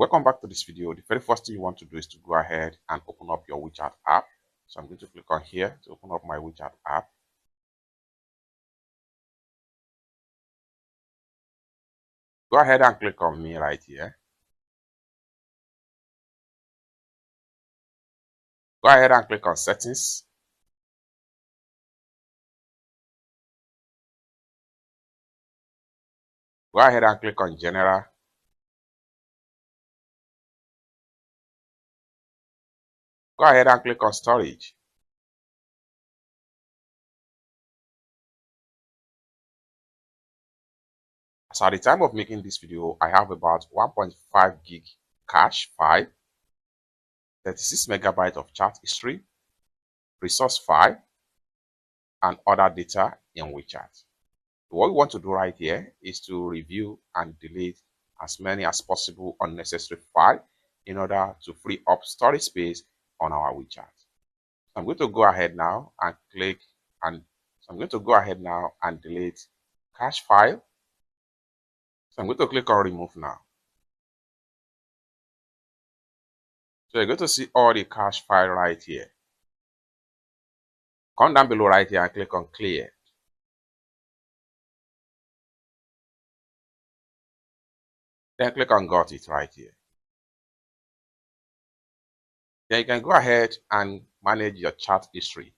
Welcome back to this video. The very first thing you want to do is to go ahead and open up your WeChat app. So I'm going to click on here to open up my WeChat app. Go ahead and click on me right here. Go ahead and click on settings. Go ahead and click on general. Go ahead and click on storage. So at the time of making this video, I have about 1.5 gig cache file, 36 megabytes of chat history, resource file, and other data in WeChat. What we want to do right here is to review and delete as many as possible unnecessary files in order to free up storage space on our WeChat. So I'm going to go ahead now and delete cache file. So I'm going to click on remove now. So you're going to see all the cache file right here. Come down below right here and click on clear. Then click on got it right here. Then you can go ahead and manage your chat history.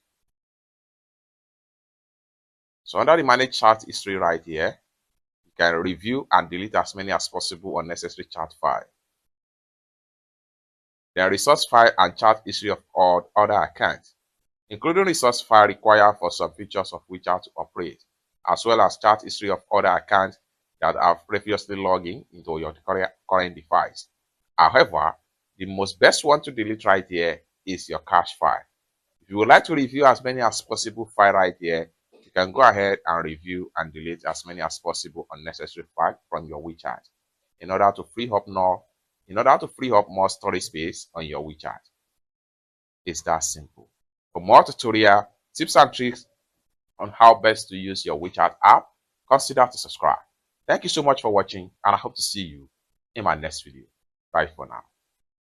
So under the manage chat history right here, you can review and delete as many as possible unnecessary chat file. Then resource file and chat history of all other accounts, including resource file required for some features of WeChat to operate, as well as chat history of other accounts that have previously logged in into your current device. However, the most best one to delete right here is your cache file. If you would like to review as many as possible file right here, you can go ahead and review and delete as many as possible unnecessary file from your WeChat in order to free up more storage space on your WeChat. It's that simple. For more tutorial tips and tricks on how best to use your WeChat app, consider to subscribe. Thank you so much for watching, and I hope to see you in my next video. Bye for now.